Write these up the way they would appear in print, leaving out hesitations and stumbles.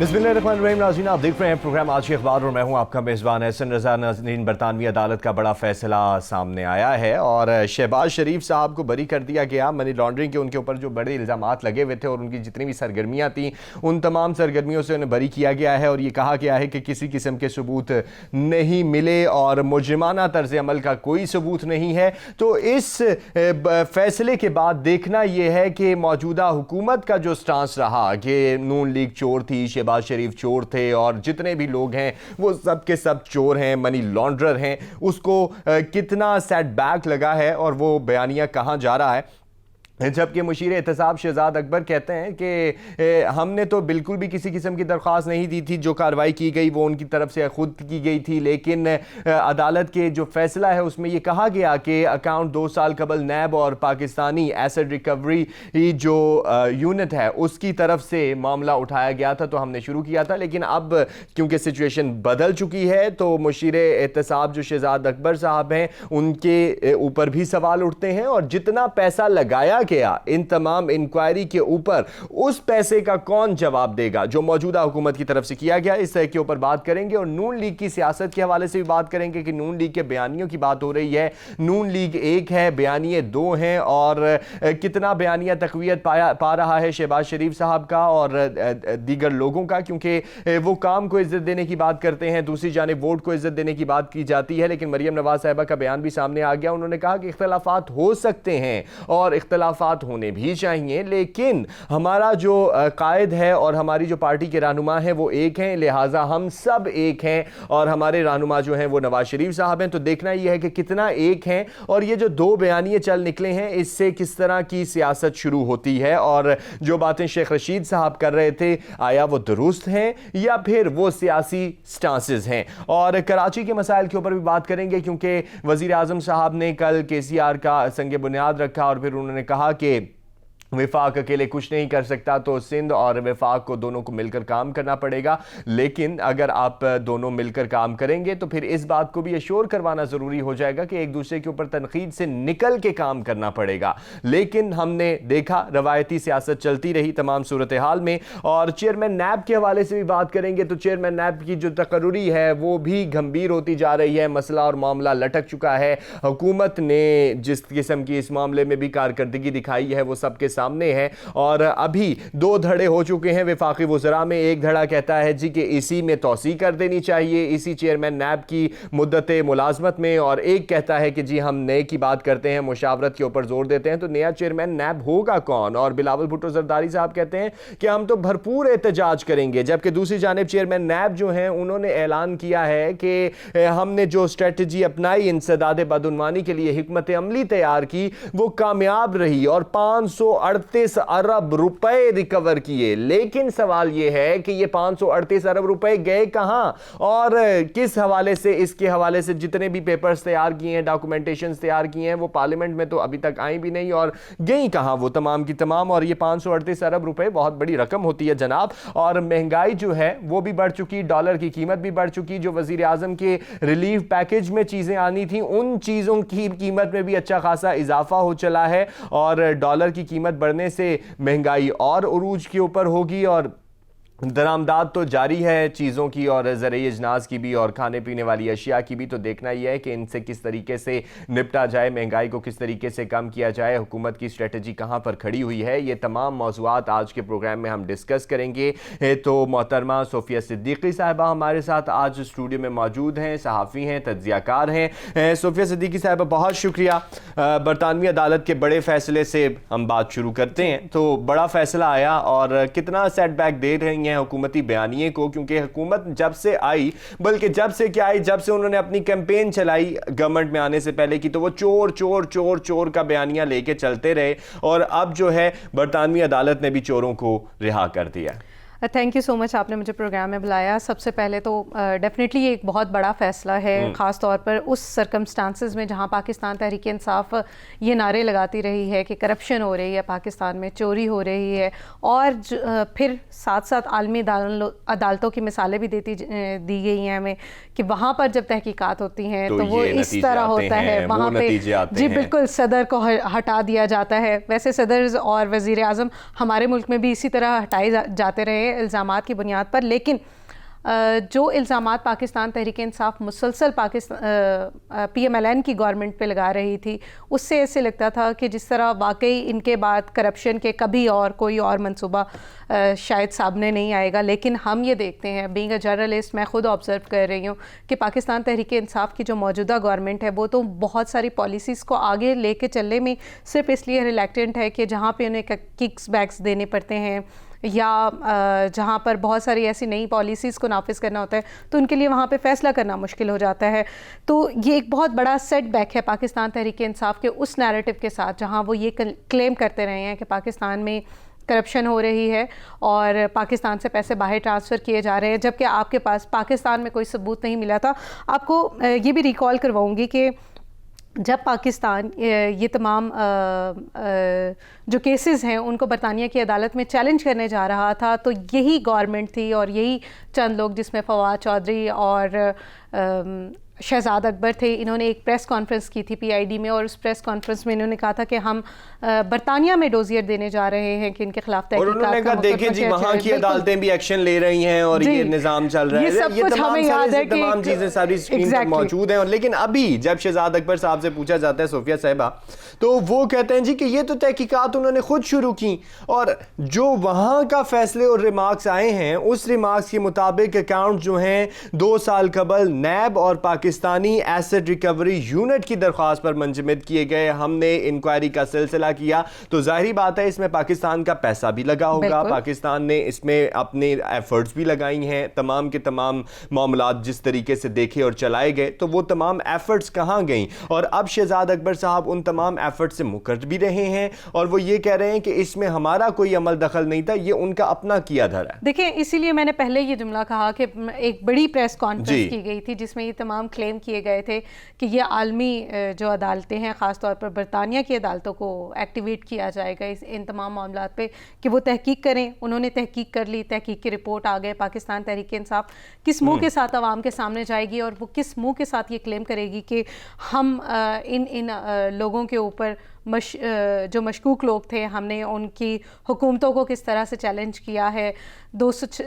बिस्मिल्लाहिर्रहमानिर्रहीम। नाज़रीन, आप देख रहे हैं प्रोग्राम आज के अखबार और मैं हूं आपका मेज़बान एहसन रज़ा। नाज़रीन, बरतानवी अदालत का बड़ा फैसला सामने आया है और शहबाज शरीफ साहब को बरी कर दिया गया। मनी लॉन्ड्रिंग के उनके ऊपर जो बड़े इल्ज़ामात लगे हुए थे और उनकी जितनी भी सरगर्मियाँ थी उन तमाम सरगर्मियों से उन्हें बरी किया गया है और ये कहा गया है कि किसी किस्म के सबूत नहीं मिले और मुजरिमाना तर्ज अमल का कोई सबूत नहीं है। तो इस फैसले के बाद देखना यह है कि मौजूदा हुकूमत का जो स्टांस रहा कि नून लीग चोर थी, शहबाज शरीफ चोर थे और जितने भी लोग हैं वो सब के सब चोर हैं, मनी लॉन्ड्रर हैं, उसको कितना सेटबैक लगा है और वो बयानिया कहां जा रहा है। जबकि मुशीर एहतसाब शहजाद अकबर कहते हैं कि हमने तो बिल्कुल भी किसी किस्म की दरख्वास्त नहीं दी थी, जो कार्रवाई की गई वो उनकी तरफ से खुद की गई थी, लेकिन अदालत के जो फैसला है उसमें ये कहा गया कि अकाउंट 2 साल कबल नैब और पाकिस्तानी एसेट रिकवरी जो यूनिट है उसकी तरफ से मामला उठाया गया था, तो हमने शुरू किया था। लेकिन अब क्योंकि सिचुएशन बदल चुकी है तो मुशीर एहतसाब जो शहजाद अकबर साहब हैं उनके ऊपर भी सवाल उठते हैं और जितना पैसा लगाया गया इन तमाम इंक्वायरी के ऊपर उस पैसे का कौन जवाब देगा जो मौजूदा हुकूमत की तरफ से किया गया, इस तरह के ऊपर बात करेंगे। और नून लीग की सियासत के हवाले से भी बात करेंगे कि नून लीग के बयानियों की बात हो रही है। नून लीग 1 है, बयानिए 2 हैं और कितना बयानिया तकवीयत पा रहा है शहबाज शरीफ साहब का और दीगर लोगों का, क्योंकि वो काम को इज्जत देने की बात करते हैं, दूसरी जानिब वोट को इज्जत देने की बात की जाती है। लेकिन मरियम नवाज साहिबा का बयान भी सामने आ गया। उन्होंने कहा कि इख्तलाफात हो सकते हैं और इख्तलाफात होने भी चाहिए, लेकिन हमारा जो कायद है और हमारी जो पार्टी के रहनुमा हैं वो एक हैं, लिहाजा हम सब एक हैं और हमारे रहनुमा जो हैं वो नवाज शरीफ साहब हैं। तो देखना यह है कि कितना एक हैं और ये जो 2 बयानिए चल निकले हैं इससे किस तरह की सियासत शुरू होती है और जो बातें शेख रशीद साहब कर रहे थे आया वो दुरुस्त हैं या फिर वो सियासी स्टांसेस हैं। और कराची के मसाइल के ऊपर भी बात करेंगे क्योंकि वजीर आजम साहब ने कल KCR का संग बुनियाद रखा और फिर उन्होंने कहा कि विफाक अकेले कुछ नहीं कर सकता, तो सिंध और विफाक को दोनों को मिलकर काम करना पड़ेगा। लेकिन अगर आप दोनों मिलकर काम करेंगे तो फिर इस बात को भी एश्योर करवाना ज़रूरी हो जाएगा कि एक दूसरे के ऊपर तनकीद से निकल के काम करना पड़ेगा। लेकिन हमने देखा रवायती सियासत चलती रही तमाम सूरत हाल में। और चेयरमैन नैब के हवाले से भी बात करेंगे तो चेयरमैन नैब की जो तकर्री है वो भी गंभीर होती जा रही है। मसला और मामला लटक चुका है। हुकूमत ने जिस किस्म की इस मामले में भी कारकर्दगी दिखाई है वो सबके सामने है और अभी 2 धड़े हो चुके हैं वफाकी वज़रा में। एक धड़ा कहता है जी कि इसी में तौसी कर देनी चाहिए, इसी चेयरमैन नैब की मुद्दत मुलाजमत में, और एक कहता है कि जी हम नए की बात करते हैं, मुशावरत के ऊपर जोर देते हैं। तो नया चेयरमैन नैब होगा कौन? और बिलावल भुट्टो जरदारी साहब कहते हैं कि हम तो भरपूर एहतजाज करेंगे, जबकि दूसरी जानिब चेयरमैन नैब जो हैं उन्होंने ऐलान किया है कि हमने जो स्ट्रेटजी अपनाई इंसदाद बदउनवानी के लिए हिकमत अमली तैयार की वो कामयाब रही और 538 अरब रुपए रिकवर किए। लेकिन सवाल यह है कि ये 538 अरब रुपए गए कहां और किस हवाले से? इसके हवाले से जितने भी पेपर्स तैयार किए हैं, डॉक्यूमेंटेशन तैयार किए हैं, वो पार्लियामेंट में तो अभी तक आई भी नहीं और गई कहां वो तमाम की तमाम। और ये 538 अरब रुपए बहुत बड़ी रकम होती है जनाब। और महंगाई जो है वो भी बढ़ चुकी, डॉलर की कीमत भी बढ़ चुकी। जो वजीर आजम के रिलीफ पैकेज में चीजें आनी थी उन चीजों की कीमत में भी अच्छा खासा इजाफा हो चला है और डॉलर की कीमत बढ़ने से महंगाई और उरूज के ऊपर होगी और दरामदाद तो जारी है चीज़ों की और ज़रिए अजनास की भी और खाने पीने वाली अशिया की भी। तो देखना यह है कि इनसे किस तरीके से निपटा जाए, महंगाई को किस तरीके से कम किया जाए, हुकूमत की स्ट्रेटजी कहाँ पर खड़ी हुई है। ये तमाम मौज़ूआत आज के प्रोग्राम में हम डिस्कस करेंगे। तो मोहतरमा सोफिया सिद्दीकी साहिबा हमारे साथ आज स्टूडियो में मौजूद हैं, सहाफ़ी हैं, तज्ज़ियाकार हैं। सोफिया सिद्दीकी साहिबा बहुत शुक्रिया। बरतानवी अदालत के बड़े फ़ैसले से हम बात शुरू करते हैं। तो बड़ा फ़ैसला आया और कितना सेटबैक दे रही हैं हुकूमती बयानिए को, क्योंकि हुकूमत जब से आई, बल्कि जब से क्या आई, जब से उन्होंने अपनी कैंपेन चलाई गवर्नमेंट में आने से पहले की, तो वो चोर चोर चोर चोर का बयानिया लेके चलते रहे और अब जो है बरतानवी अदालत ने भी चोरों को रिहा कर दिया। थैंक यू सो मच, आपने मुझे प्रोग्राम में बुलाया। सबसे पहले तो डेफिनेटली ये एक बहुत बड़ा फ़ैसला है, ख़ास तौर पर उस सर्कमस्टांसेस में जहाँ पाकिस्तान तहरीक इंसाफ ये नारे लगाती रही है कि करप्शन हो रही है, पाकिस्तान में चोरी हो रही है और फिर साथ साथ आलमी अदालतों की मिसालें भी दी गई हैं हमें कि वहाँ पर जब तहकीकात होती हैं तो वो इस तरह होता है, वहाँ पे जी बिल्कुल सदर को हटा दिया जाता है। वैसे सदर और वज़ीर आज़म हमारे मुल्क में भी इसी तरह हटाए जाते रहे हैं। है इल्ज़ामात की बुनियाद पर, लेकिन जो इल्ज़ामात पाकिस्तान तहरीक इंसाफ मुसलसल PMLN की गवर्नमेंट पे लगा रही थी, उससे ऐसे लगता था कि जिस तरह वाकई इनके बाद करप्शन के कभी और कोई और मंसूबा शायद सामने नहीं आएगा। लेकिन हम ये देखते हैं, बीइंग अ जर्नलिस्ट, मैं खुद ऑब्ज़र्व कर रही हूँ कि पाकिस्तान तहरीक इंसाफ की जो मौजूदा गवर्नमेंट है वो तो बहुत सारी पॉलिसीज़ को आगे लेके चलने में सिर्फ इसलिए रिलैक्टेंट है कि जहाँ पे उन्हें किक्स बैक्स देने पड़ते हैं या जहाँ पर बहुत सारी ऐसी नई पॉलिसीज़ को नाफिज करना होता है तो उनके लिए वहाँ पे फ़ैसला करना मुश्किल हो जाता है। तो ये एक बहुत बड़ा सेटबैक है पाकिस्तान तहरीक इंसाफ के उस नैरेटिव के साथ, जहाँ वो ये क्लेम करते रहे हैं कि पाकिस्तान में करप्शन हो रही है और पाकिस्तान से पैसे बाहर ट्रांसफ़र किए जा रहे हैं, जबकि आपके पास पाकिस्तान में कोई सबूत नहीं मिला था। आपको ये भी रिकॉल करवाऊँगी कि जब पाकिस्तान ये तमाम जो केसेस हैं उनको बरतानिया की अदालत में चैलेंज करने जा रहा था, तो यही गवर्नमेंट थी और यही चंद लोग जिसमें फवाद चौधरी और शहजाद अकबर थे, इन्होंने एक प्रेस कॉन्फ्रेंस की थी PID में और उस प्रेस कॉन्फ्रेंस में इन्होंने कहा था कि हम बरतानिया में डोजियर देने जा रहे हैं कि इनके खिलाफ और उन्होंने कहा देखिए जी वहाँ की अदालतें भी एक्शन ले रही हैं और ये निज़ाम चल रहा है, ये तमाम याद है, तमाम चीज़ें सारी स्क्रीन पर मौजूद हैं। और लेकिन अभी जब शहजाद अकबर साहब से पूछा जाता है, सोफिया साहिबा, तो वो कहते हैं जी कि ये तो तहकीकात उन्होंने खुद शुरू की और जो वहाँ का फैसले और रिमार्क्स आए हैं उस रिमार्क्स के मुताबिक अकाउंट जो हैं 2 साल कबल नैब और पाकिस्तानी एसेट रिकवरी यूनिट की दरख्वास्त पर मंजमद किए गए। हमने इंक्वायरी का सिलसिला किया तो जाहिर बात है इसमें पाकिस्तान का पैसा भी लगा होगा, पाकिस्तान ने इसमें अपने एफर्ट्स भी लगाई हैं, तमाम के तमाम मामलात जिस तरीके से देखे और चलाए गए तो वो तमाम एफर्ट्स कहाँ गई। और अब शहजाद अकबर साहब उन तमाम एफर्ट से मुकर भी रहे हैं और वो ये कह रहे हैं कि इसमें हमारा कोई अमल दखल नहीं था, ये उनका अपना किया धरा है। देखिए, इसीलिए मैंने पहले ये जुमला कहा कि एक बड़ी प्रेस कॉन्फ्रेंस की गई थी जिसमें ये तमाम क्लेम किए गए थे कि ये आलमी जो अदालतें हैं, ख़ासतौर पर बरतानिया की अदालतों को एक्टिवेट किया जाएगा इन तमाम मामलात पे कि वो तहकीक करें। उन्होंने तहकीक कर ली, तहकीक की रिपोर्ट आ गए। पाकिस्तान तहरीक इंसाफ किस मुंह के साथ आवाम के सामने जाएगी और वो किस मुंह के साथ ये क्लेम करेगी कि हम इन लोगों के ऊपर जो मशकूक लोग थे, हमने उनकी हुकूमतों को किस तरह से चैलेंज किया है। 200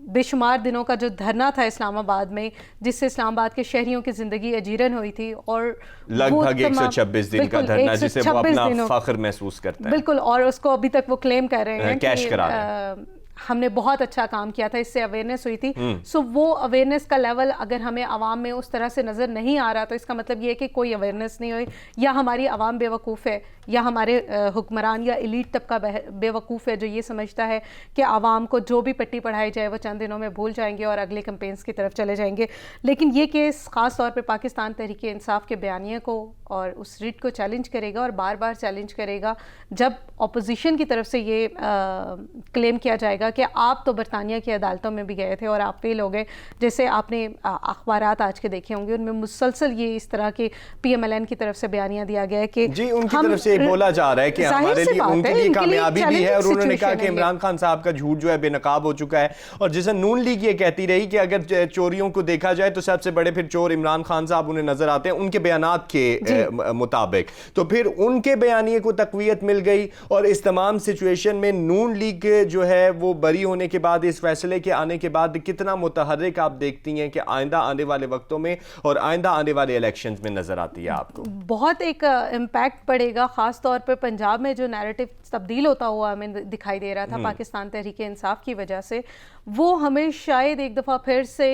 बेशुमार दिनों का जो धरना था इस्लामाबाद में, जिससे इस्लामाबाद के शहरियों की ज़िंदगी अजीरन हुई थी और लगभग 126 दिन का धरना जिसे वो अपना फख्र महसूस करते हैं। बिल्कुल, और उसको अभी तक वो क्लेम कर रहे हैं कैश करा रहे हैं। हमने बहुत अच्छा काम किया था, इससे अवेयरनेस हुई थी। सो वो अवेयरनेस का लेवल अगर हमें आवाम में उस तरह से नज़र नहीं आ रहा तो इसका मतलब ये है कि कोई अवेयरनेस नहीं हुई, या हमारी आवाम बेवकूफ़ है या हमारे हुक्मरान या एलीट तबका बेवकूफ़ है जो ये समझता है कि आवाम को जो भी पट्टी पढ़ाई जाए वो चंद दिनों में भूल जाएंगे और अगले कैंपेन्स की तरफ चले जाएंगे। लेकिन ये केस ख़ास तौर पर पाकिस्तान तहरीक इंसाफ के बयानिए को और उस रिट को चैलेंज करेगा और बार बार चैलेंज करेगा जब अपोजिशन की तरफ से ये क्लेम किया जाएगा कि आप तो बरतानिया की अदालतों में भी गए थे और आप फेल हो गए। जैसे आपने अखबारात आज के देखे होंगे, उनमें मुसलसल ये इस तरह के PMLN की तरफ से बयानिया दिया गया है कि जी उनकी तरफ से बोला जा रहा है कि हमारे लिए उनके लिए कामयाबी भी है और उन्होंने कहा कि इमरान खान साहब का झूठ जो है बेनकाब हो चुका है। और जैसे नून लीग ये कहती रही कि अगर चोरियों को देखा जाए तो सबसे बड़े फिर चोर इमरान खान साहब उन्हें नजर आते हैं उनके बयानात के मुताबिक, तो फिर उनके बयानिए को तकवीयत मिल गई। और इस तमाम सिचुएशन में नून लीग जो है वो बरी होने के बाद, इस फैसले के आने के बाद कितना मुतहर्रिक आप देखती हैं कि आइंदा आने वाले वक्तों में और आइंदा आने वाले इलेक्शंस में नजर आती है आपको? बहुत एक इम्पैक्ट पड़ेगा, खास तौर पर पंजाब में जो नैरेटिव तब्दील होता हुआ हमें दिखाई दे रहा था पाकिस्तान तहरीक इंसाफ की वजह से, वो हमें शायद एक दफा फिर से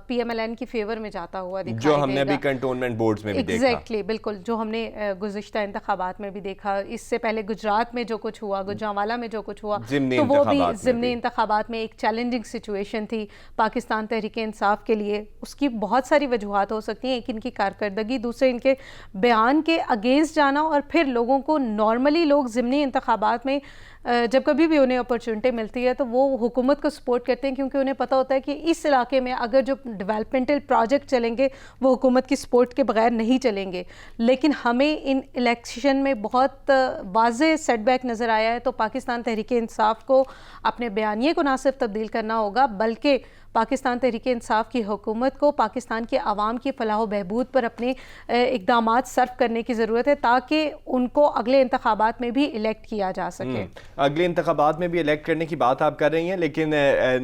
PMLN की फेवर में जाता हुआ दिखाई जो हमने भी कंटोनमेंट बोर्ड्स में भी देखा। एग्जैक्टली, बिल्कुल, जो हमने गुज़िश्ता इंतखाबात में भी देखा। इससे पहले गुजरात में जो कुछ हुआ, गुजरांवाला में जो कुछ हुआ, तो वो भी ज़िमनी इंतखाबात में एक चैलेंजिंग सिचुएशन थी पाकिस्तान तहरीक इंसाफ के लिए। उसकी बहुत सारी वजूहात हो सकती हैं, एक इनकी कारकर्दगी, दूसरे इनके बयान के अगेंस्ट जाना, और फिर लोगों को नॉर्मली लोग ज़िमनी इंतखाबात में जब कभी भी उन्हें अपॉर्चुनिटी मिलती है तो वो हुकूमत को सपोर्ट करते हैं, क्योंकि उन्हें पता होता है कि इस इलाके में अगर जो डेवलपमेंटल प्रोजेक्ट चलेंगे वो हुकूमत की सपोर्ट के बगैर नहीं चलेंगे। लेकिन हमें इन इलेक्शन में बहुत वाज़ेह सेटबैक नज़र आया है। तो पाकिस्तान तहरीक इंसाफ को अपने बयानिए को ना सिर्फ तब्दील करना होगा, बल्कि पाकिस्तान तहरीक इंसाफ की हुकूमत को पाकिस्तान के अवाम की फलाह बहबूद पर अपने इक़दामात सर्व करने की ज़रूरत है, ताकि उनको अगले इंतखाबात में भी इलेक्ट किया जा सके। अगले इंतखाबात में भी इलेक्ट करने की बात आप कर रही हैं, लेकिन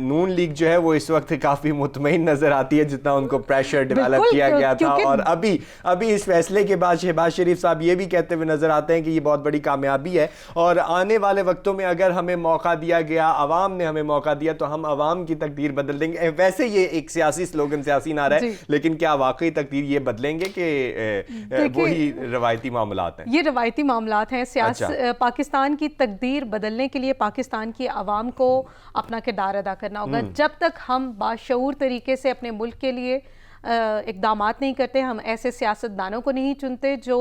नून लीग जो है वो इस वक्त काफ़ी मुतमईन नज़र आती है जितना उनको प्रेशर डेवलप किया गया था। और अभी इस फैसले के बाद शहबाज शरीफ साहब ये भी कहते हुए नजर आते हैं कि ये बहुत बड़ी कामयाबी है और आने वाले वक्तों में अगर हमें मौका दिया गया, अवाम ने हमें मौका दिया, तो हम अवाम की तकदीर बदल देंगे। वैसे ये एक सियासी स्लोगन, सियासी नारा है, लेकिन क्या वाकई तकदीर ये बदलेंगे कि वही रवायती मामलात हैं? ये रवायती मामलात हैं। पाकिस्तान की तकदीर बदलने के लिए पाकिस्तान की अवाम को अपना किरदार अदा करना होगा। जब तक हम बाशऊर तरीके से अपने मुल्क के लिए इक़दामात नहीं करते, हम ऐसे सियासतदानों को नहीं चुनते जो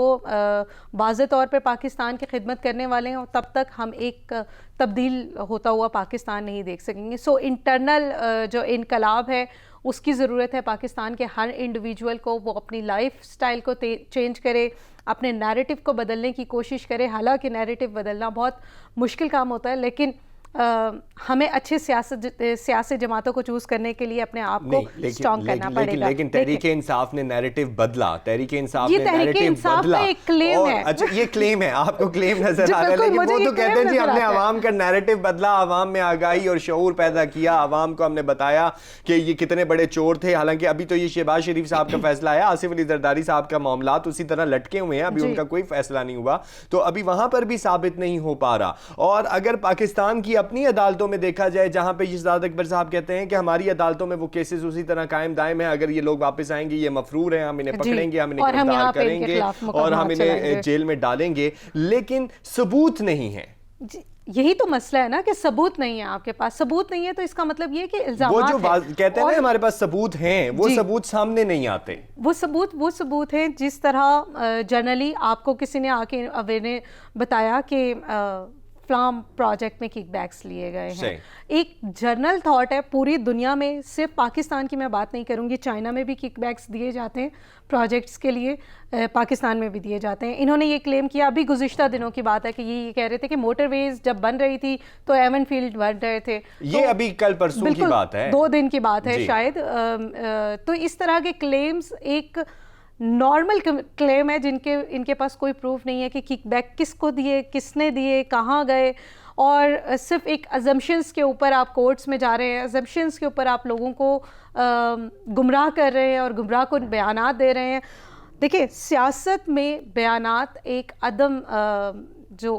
वाज़े तौर पर पाकिस्तान की खिदमत करने वाले हैं, तब तक हम एक तब्दील होता हुआ पाकिस्तान नहीं देख सकेंगे। सो इंटरनल जो इनकलाब है उसकी ज़रूरत है पाकिस्तान के हर इंडिविजुअल को। वो अपनी लाइफ स्टाइल को चेंज करे, अपने नैरेटिव को बदलने की कोशिश करे। हालांकि नैरेटिव बदलना बहुत मुश्किल काम होता है, लेकिन हमें अच्छे सियासी जमातों को चूज करने के लिए अपने आप को स्ट्रॉन्ग करना पड़ेगा। लेकिन तहरीक इंसाफ ने नैरेटिव बदला, तहरीक इंसाफ ने नैरेटिव बदला। एक क्लेम है। अच्छा, ये क्लेम है, आपको क्लेम नजर आ रहा है, लेकिन वो तो कहते हैं जी हमने आवाम का नैरेटिव बदला, आवाम में आगाही और शऊर पैदा किया, आवाम को हमने बताया कि ये कितने बड़े चोर थे। हालांकि अभी तो ये शहबाज शरीफ साहब का फैसला है, आसिफ अली जरदारी साहब का मामला उसी तरह लटके हुए हैं, अभी उनका कोई फैसला नहीं हुआ, तो अभी वहां पर भी साबित नहीं हो पा रहा। और अगर पाकिस्तान की अपनी अदालतों में देखा जाए, जहां पे शहजाद अकबर साहब कहते हैं कि हमारी अदालतों में वो केसेस उसी तरह कायम दायम है, अगर ये लोग वापस आएंगे, ये मफरूर हैं, हम इन्हें पकड़ेंगे, हम इन्हें गिरफ्तार करेंगे और हम इन्हें जेल में डालेंगे, लेकिन सबूत नहीं है। यही तो मसला है ना कि सबूत नहीं है, आपके पास सबूत नहीं है, तो इसका मतलब ये कि इल्जामात वो जो कहते हैं ना हमारे पास सबूत हैं, वो सबूत सामने नहीं आते। वो सबूत हैं जिस तरह जनरली आपको किसी ने आके ने बताया कि फ्लाम प्रोजेक्ट में किकबैक्स लिए गए हैं। एक जर्नल थॉट है पूरी दुनिया में, सिर्फ पाकिस्तान की मैं बात नहीं करूंगी, चाइना में भी किकबैक्स दिए जाते हैं प्रोजेक्ट्स के लिए, पाकिस्तान में भी दिए जाते हैं। इन्होंने ये क्लेम किया, अभी गुज़िश्ता दिनों की बात है कि ये कह रहे थे कि मोटरवेज जब बन रही थी तो एवन फील्ड बन रहे थे। ये तो अभी कल परसों की बात है, 2 दिन की बात है शायद। तो इस तरह के क्लेम्स एक नॉर्मल क्लेम है इनके पास कोई प्रूफ नहीं है कि किकबैक किसको दिए, किसने दिए, कहाँ गए, और सिर्फ एक अजम्पशंस के ऊपर आप कोर्ट्स में जा रहे हैं, अजम्पशंस के ऊपर आप लोगों को गुमराह कर रहे हैं और गुमराह को बयानात दे रहे हैं। देखिए, सियासत में बयानात एक अदम जो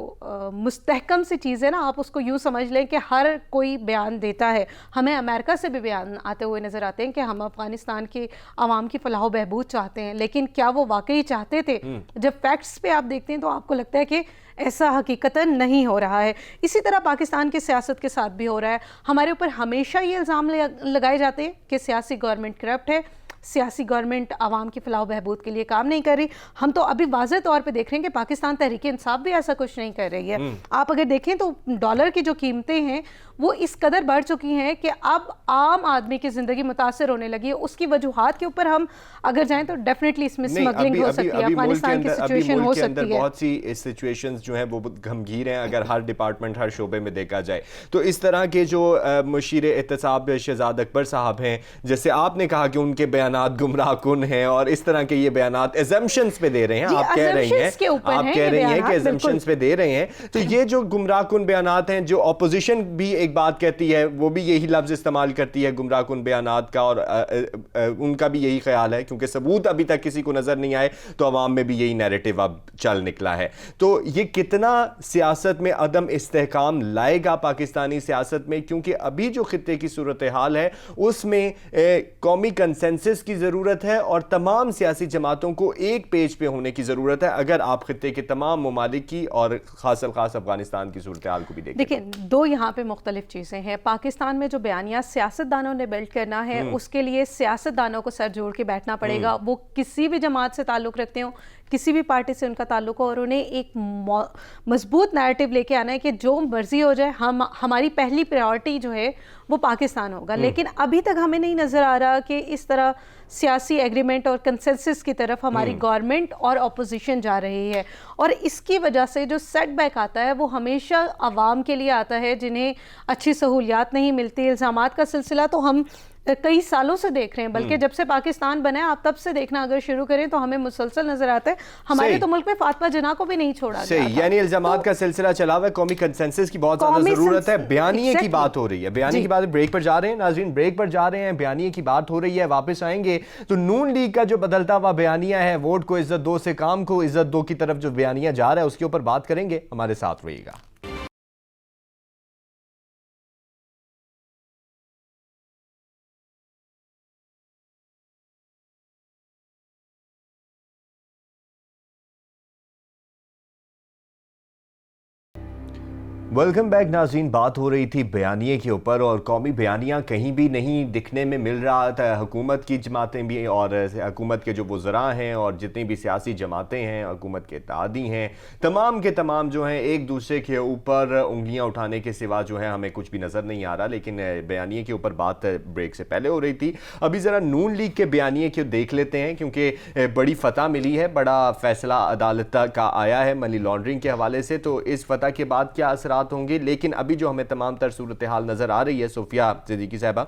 मुस्तहकम सी चीज़ है ना, आप उसको यूँ समझ लें कि हर कोई बयान देता है। हमें अमेरिका से भी बयान आते हुए नज़र आते हैं कि हम अफ़गानिस्तान के आवाम की फलाह बहबूद चाहते हैं, लेकिन क्या वो वाकई चाहते थे? जब फैक्ट्स पे आप देखते हैं तो आपको लगता है कि ऐसा हकीकतन नहीं हो रहा है। इसी तरह पाकिस्तान की सियासत के साथ भी हो रहा है। हमारे ऊपर हमेशा ये इल्ज़ाम लगाए जाते हैं कि सियासी गवर्नमेंट करप्ट है, सियासी गवर्नमेंट आवाम की फलाह बहबूद के लिए काम नहीं कर रही। हम तो अभी वाज़े तौर पे देख रहे हैं कि पाकिस्तान तहरीक इंसाफ भी ऐसा कुछ नहीं कर रही है। आप अगर देखें तो डॉलर की जो कीमतें हैं वो इस कदर बढ़ चुकी हैं कि अब आम आदमी की ज़िंदगी मुतासर होने लगी है। उसकी वजूहात के ऊपर हम अगर जाएं तो डेफिनेटली इसमें स्मगलिंग हो सकती है, अफगानिस्तान की सिचुएशन हो सकती है। बहुत सी सिचुएशंस जो हैं वो गमगीर हैं अगर हर डिपार्टमेंट, हर शोबे में देखा जाए तो। इस तरह के जो मुशीर एहतसाब शहजाद अकबर साहब हैं, जैसे आपने कहा कि उनके बयानात गुमराहकुन हैं और इस तरह के ये बयानात एजम्पशंस पे दे रहे हैं, आप कह रही हैं कि एजम्पशंस पे दे रहे हैं, तो ये जो गुमराहकुन बयानात हैं, जो ऑपोजिशन भी एक बात कहती है, वो भी यही लफ्ज इस्तेमाल करती है गुमराहकुन बयानात का, और उनका भी यही ख्याल है, क्योंकि सबूत अभी तक किसी को नजर नहीं आए तो अवाम में भी यही नैरेटिव अब चल निकला है। तो ये कितना सियासत में अदम इस्तेहकाम लाएगा पाकिस्तानी सियासत में, क्योंकि अभी जो खित्ते की सूरत हाल है उसमें कौमी कंसेंसस की ज़रूरत है और तमाम सियासी जमातों को एक पेज पे होने की ज़रूरत है, अगर आप खित्ते के तमाम ममालिक की और खास अफगानिस्तान की सूरत हाल को भी देखें। देखिए, 2 यहाँ पे मुख्तलिफ चीज़ें हैं। पाकिस्तान में जो बयानिया सियासतदानों ने बिल्ड करना है उसके लिए सियासतदानों को सर जोड़ के बैठना पड़ेगा। वो किसी भी जमात से ताल्लुक़ रखते हो, किसी भी पार्टी से उनका ताल्लुक हो, और उन्हें एक मजबूत नैरेटिव लेके आना है कि जो मर्जी हो जाए, हमारी पहली प्रायोरिटी जो है वो पाकिस्तान होगा। लेकिन अभी तक हमें नहीं नज़र आ रहा कि इस तरह सियासी एग्रीमेंट और कंसेंसस की तरफ हमारी गवर्नमेंट और अपोजिशन जा रही है, और इसकी वजह से जो सेटबैक आता है वो हमेशा आवाम के लिए आता है जिन्हें अच्छी सहूलियात नहीं मिलती। इल्ज़ामात का सिलसिला तो हम कई सालों से देख रहे हैं, बल्कि जब से पाकिस्तान बना है आप तब से देखना अगर शुरू करें तो हमें मुसलसल नजर आता है। हमारे तो मुल्क में फातिमा जिन्ना को भी नहीं छोड़ा गया था। यानी इल्जामात का सिलसिला चला हुआ है, कौमी कंसेंसस की बहुत ज्यादा जरूरत है। बयानिए की बात हो रही है, बयानिए की बात, ब्रेक पर जा रहे हैं नाज़रीन, ब्रेक पर जा रहे हैं, बयानिए की बात हो रही है, वापस आएंगे तो नून लीग का जो बदलता हुआ बयानिया है, वोट को इज्जत दो से काम को इज्जत दो की तरफ जो बयानिया जा रहा है उसके ऊपर बात करेंगे। हमारे साथ रहिएगा। वेलकम बैक नाज़रीन। बात हो रही थी बयानिए के ऊपर और कौमी बयानिया कहीं भी नहीं दिखने में मिल रहा था। हुकूमत की जमातें भी और हुकूमत के जो वज़रा हैं और जितनी भी सियासी जमातें हैं, हुकूमत के इत्तेहादी हैं, तमाम के तमाम जो हैं एक दूसरे के ऊपर उंगलियां उठाने के सिवा जो है हमें कुछ भी नज़र नहीं आ रहा। लेकिन बयानिए के ऊपर बात ब्रेक से पहले हो रही थी। अभी ज़रा नून लीग के बयानिए को देख लेते हैं, क्योंकि बड़ी फतह मिली है, बड़ा फैसला अदालत का आया है मनी लॉन्ड्रिंग के हवाले से। तो इस फतह के बाद क्या असरात होंगे, लेकिन अभी जो हमें तमाम तर सूरत हाल नजर आ रही है, सोफिया सिद्दीकी साहबा,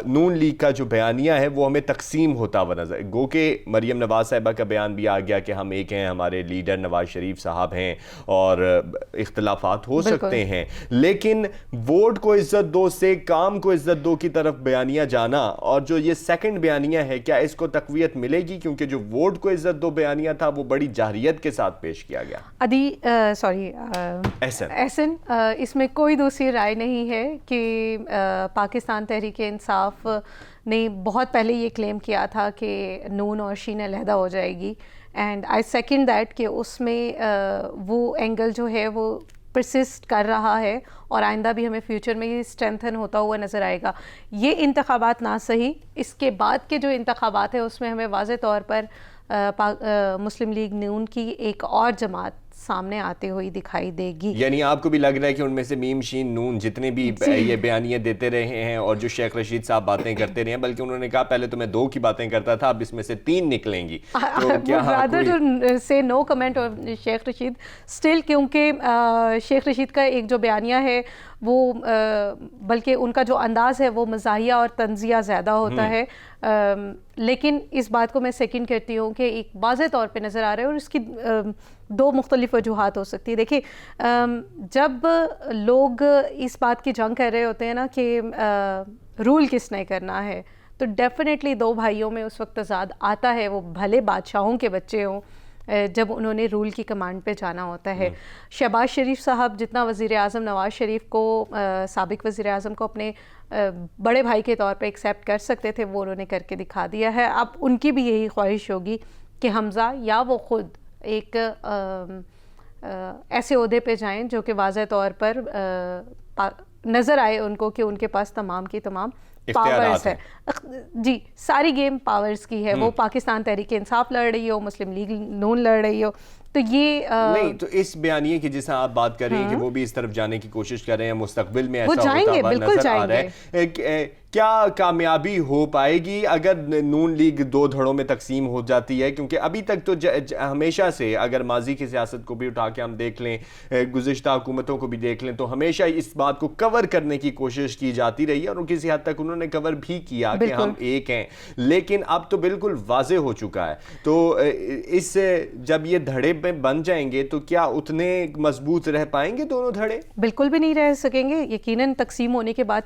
नून लीग का जो बयानिया है वो हमें तकसीम होता हुआ नजर, गो के मरियम नवाज साहबा का बयान भी आ गया कि हम एक हैं, हमारे लीडर नवाज शरीफ साहब हैं और इख्तलाफात हो सकते हैं, लेकिन वोट को इज्जत दो से काम को इज्जत दो की तरफ बयानिया जाना, और जो ये सेकंड बयानिया है क्या इसको तकवीयत मिलेगी? क्योंकि जो वोट को इज्जत दो बयानिया था वो बड़ी जाहिरियत के साथ पेश किया गया। एहसन, इसमें कोई दूसरी राय नहीं है कि पाकिस्तान तहरीक इंसाफ ने बहुत पहले ये क्लेम किया था कि नून और शीन अलहदा हो जाएगी, एंड आई सेकंड दैट कि उसमें वो एंगल जो है वो परसिस्ट कर रहा है और आइंदा भी हमें फ्यूचर में ये स्ट्रेंथन होता हुआ नज़र आएगा। ये इंतखाबात ना सही, इसके बाद के जो इंतखाबात है उसमें हमें वाज़े तौर पर मुस्लिम लीग नून की एक और जमात सामने आते हुई दिखाई देगी। यानी आपको भी लग रहा है कि उनमें से मीम शीन नून जितने भी ये बयानियां देते रहे हैं और जो शेख रशीद साहब बातें करते रहे हैं, बल्कि उन्होंने कहा पहले तो मैं 2 की बातें करता था, अब इसमें से 3 निकलेंगी, तो क्या रादर से no comment on Sheikh Rashid still, क्योंकि शेख रशीद का एक जो बयानिया है वो बल्कि उनका जो अंदाज़ है वो मज़ाहिया और तंज़िया ज़्यादा होता है, लेकिन इस बात को मैं सेकंड करती हूँ कि एक वाज़े तौर पे नज़र आ रहा है और इसकी 2 मुख्तलिफ वजूहात हो सकती है। देखिए, जब लोग इस बात की जंग कर रहे होते हैं ना कि रूल किसने करना है, तो डेफिनेटली 2 भाइयों में उस वक्त तज़ाद आता है, वो भले बादशाहों के बच्चे हों, जब उन्होंने रूल की कमांड पे जाना होता है। शहबाज शरीफ साहब जितना वज़ीर आज़म नवाज़ शरीफ को साबिक़ वज़ीर आज़म को अपने बड़े भाई के तौर पे एक्सेप्ट कर सकते थे, वो उन्होंने करके दिखा दिया है। अब उनकी भी यही ख्वाहिश होगी कि हमज़ा या वो ख़ुद एक ऐसे ओहदे पे जाएं जो कि वाज़े तौर पर नज़र आए उनको कि उनके पास तमाम की तमाम पावर्स है। जी, सारी गेम पावर्स की है, वो पाकिस्तान तहरीक इंसाफ लड़ रही हो, मुस्लिम लीग नून लड़ रही हो, तो ये नहीं, तो इस बयानिए की जिस आप बात कर रही हैं कि वो भी इस तरफ जाने की कोशिश कर रहे हैं, मुस्तकबिल में ऐसा होता हुआ नजर आ रहा है, क्या कामयाबी हो पाएगी अगर नून लीग 2 धड़ों में तकसीम हो जाती है? क्योंकि अभी तक तो हमेशा से, अगर माजी की सियासत को भी उठा के हम देख लें, गुज़िश्ता हुकूमतों को भी देख लें, तो हमेशा इस बात को कवर करने की कोशिश की जाती रही है और किसी हद तक उन्होंने कवर भी किया कि हम एक हैं, लेकिन अब तो बिल्कुल वाज़े हो चुका है। तो इस जब ये धड़े में बन जाएंगे तो क्या उतने मजबूत रह पाएंगे दोनों धड़े? बिल्कुल भी नहीं रह सकेंगे। यकीनन तकसीम होने के बाद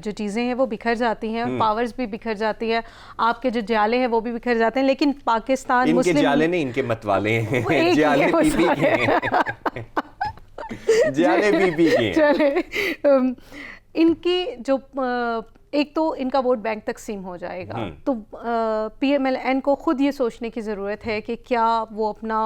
जो चीज़ें हैं वो बिखर जाती हैं, पावर्स भी बिखर जाती है, आपके जो जाले हैं वो भी बिखर जाते हैं, लेकिन पाकिस्तान इनके मुस्लिम जाले नहीं, इनके मतवाले हैं, जाले पीपी के जाले पीपी के इनकी जो एक तो इनका वोट बैंक तकसीम हो जाएगा, तो PMLN को खुद ये सोचने की ज़रूरत है कि क्या वो अपना